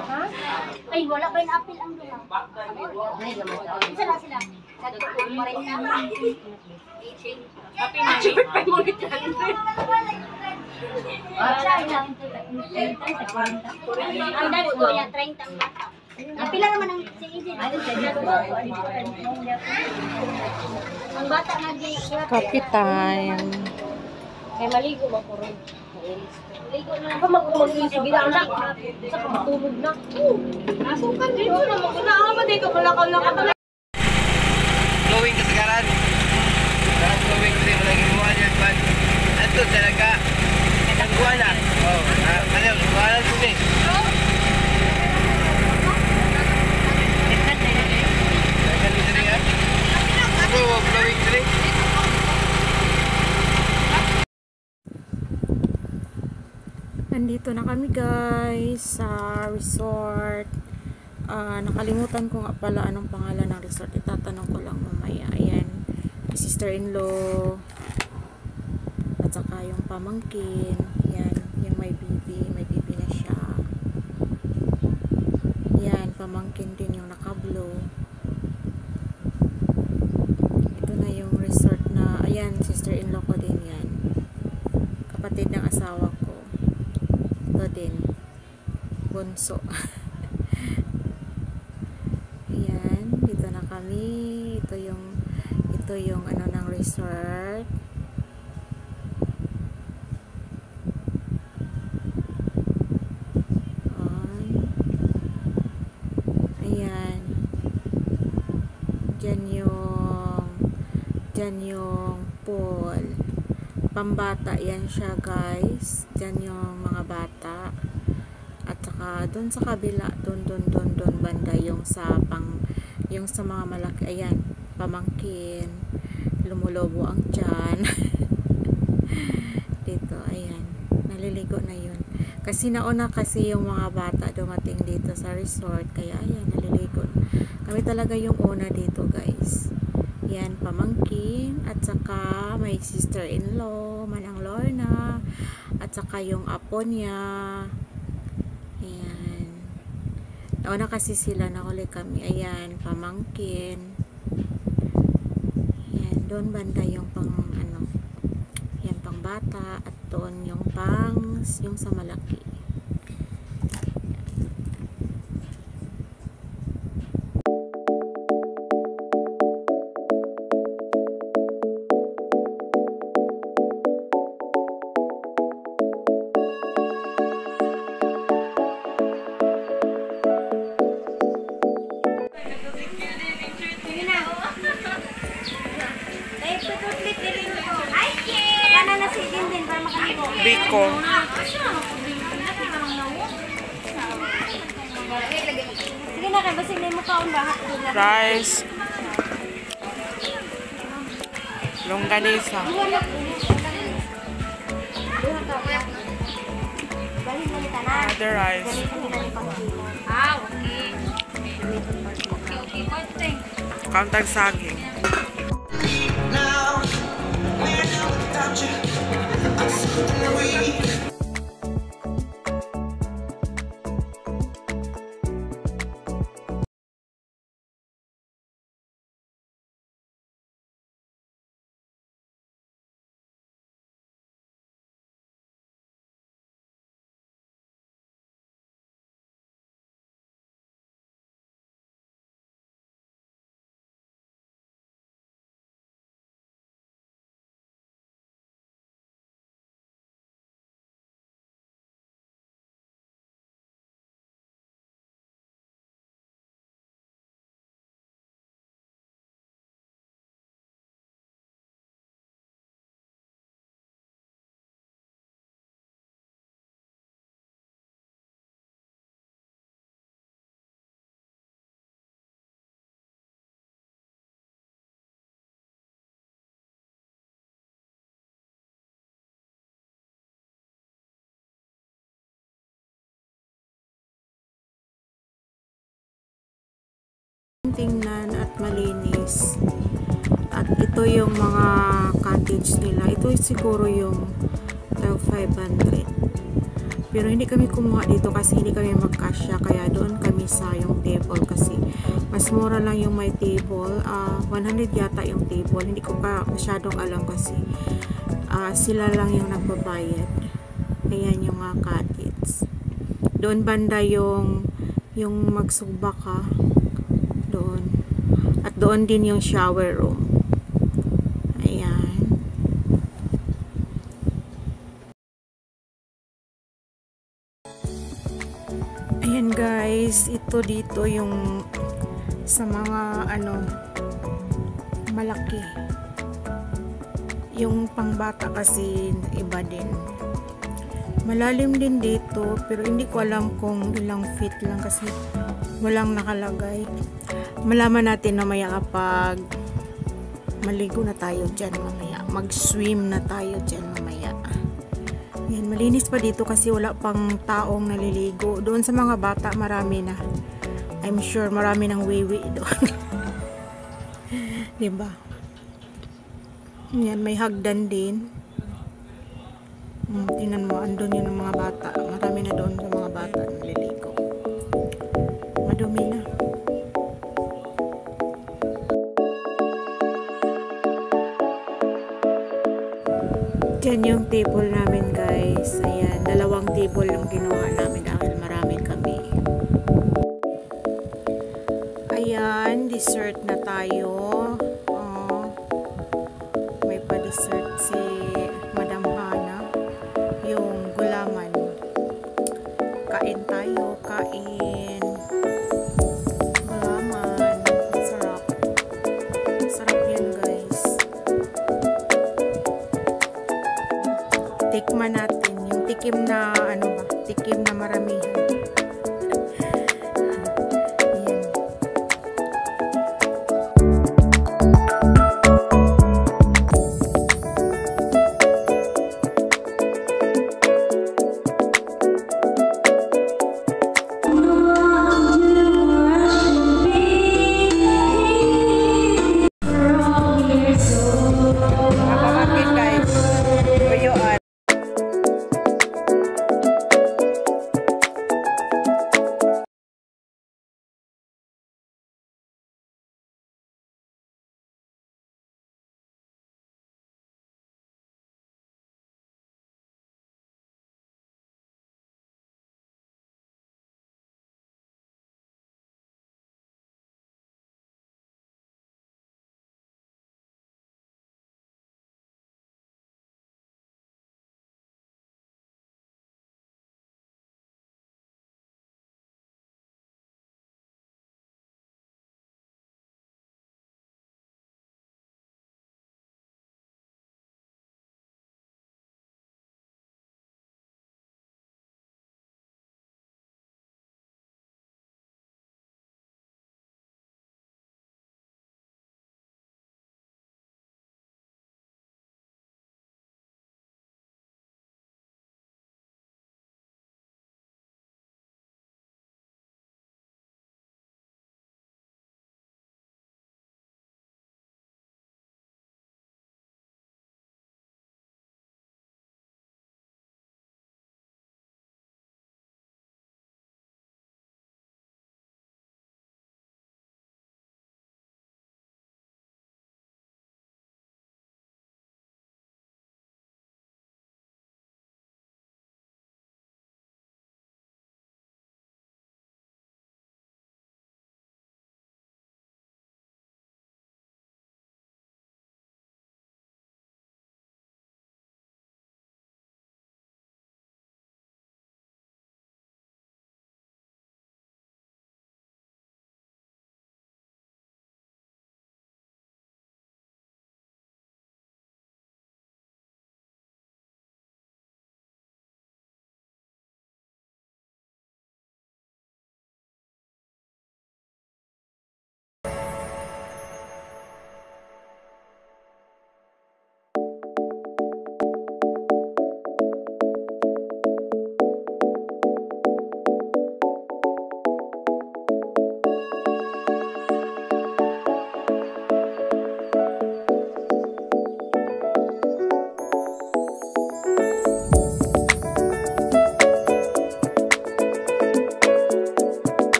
Ha? Ay, wala ba yung apple ang doon? Isa lang sila. Happy Monday. Ang dami ko niya, 30 ang bata. Pila naman ang si Izzy. Ang bata nag-iiyak. Coffee time. Kaya maligo ba ko rin? Maligo na ako mag-iisip. Bilang sa matulog na. Nasukan dito na mag-unaama. Di ka malakaw-lakaw. Glowing kasagaran. Parang glowing kasi malaging buwan yan. Ito talaga. Ang buwan na. Oo. Ano, buwanan ko eh. Glowing tree. Nandito na kami guys sa resort. Nakalimutan ko nga pala anong pangalan ng resort. Itatanong ko lang mamaya. Ayan, sister-in-law at saka yung pamangkin. Yan, yung may bibi na siya. Yan, pamangkin din yung nakablo. Ito na yung resort na, ayan, sister-in-law ko din yan. Kapatid ng asawa ko. Ito din, bunso. Ayan, dito na kami. Ito yung ano ng resort. Ayan. Diyan yung pool. Pambata yan siya guys. Diyan yung mga bata. At saka doon sa kabila, doon banda yung sa mga malaki. Ayan, pamangkin. Lumulobo ang tiyan. Dito, ayan. Naliligo na yun. Kasi nauna kasi yung mga bata dumating dito sa resort. Kaya ayan, naliligo. Kami talaga yung una dito guys. Yan, pamangkin. At saka may sister-in-law, Manang Lorna. At saka yung apo niya. Ayan. Nauna kasi sila, nahuli kami. Ayan, pamangkin. Ayan, doon banda yung pang ano. Ayan, pang bata. At doon yung yung sa malaki. Biko. Sige na kayo, basig na yung mukhaon ba? Rice. Longganisa. Other rice. Okay. Okay, okay. Kantag saging. Now, we're now without you. I'm slipping away. Tingnan at malinis. At ito yung mga cottage nila. Ito siguro yung 500. Pero hindi kami kumuha dito kasi hindi kami magkasya. Kaya lamisa yung table kasi mas mura lang yung may table. 100 yata yung table. Hindi ko pa masyadong alam kasi sila lang yung nagbabayad. Ayan yung mga cottage. Doon banda yung magsugba ka. Doon. At doon din yung shower room. Ayan. Ayan guys, ito dito yung sa mga malaki. Yung pangbata kasi iba din. Malalim din dito pero hindi ko alam kung ilang feet lang kasi walang nakalagay. Malaman natin mamaya kapag maligo na tayo dyan mamaya. Mag-swim na tayo dyan mamaya. Yan, malinis pa dito kasi wala pang taong naliligo. Doon sa mga bata marami na. I'm sure marami ng wiwi doon. Diba? Yan, may hagdan din. Tingnan mo, andun yun ng mga bata. Marami na doon sa mga bata naliligo. Madumi na. Diyan yung table namin guys. Ayan, 2 table yung ginawa namin dahil marami kami. Ayan, dessert na tayo. May pa-dessert si Madam Hana. Yung gulaman. Kain tayo, kain. Gulaman. Sarap. Sarap yan guys. Tikman natin. Yung tikim na tikim na maramihan.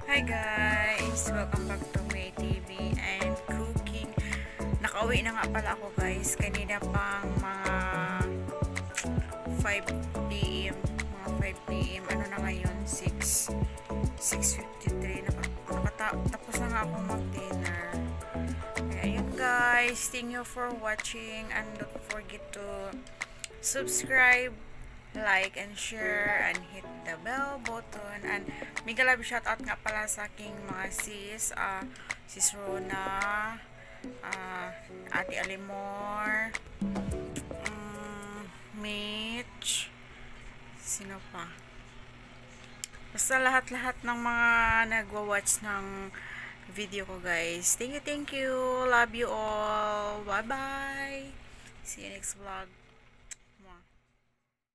Hi guys! Welcome back to May TV and Cooking. Nakauwi na nga pala ako guys. Kanina pang mga 5 p.m. Mga 5 p.m. Ano na ngayon? 6:53. Tapos na nga akong mag-dinner. Kaya ayun guys. Thank you for watching and don't forget to subscribe, like and share and hit the bell button. And mega love shoutout nga pala sa aking mga sis, sis Rona, Ate Alimor, Mitch, sino pa, basta lahat-lahat ng mga nagwa-watch ng video ko guys. Thank you, love you all, bye bye, see you next vlog.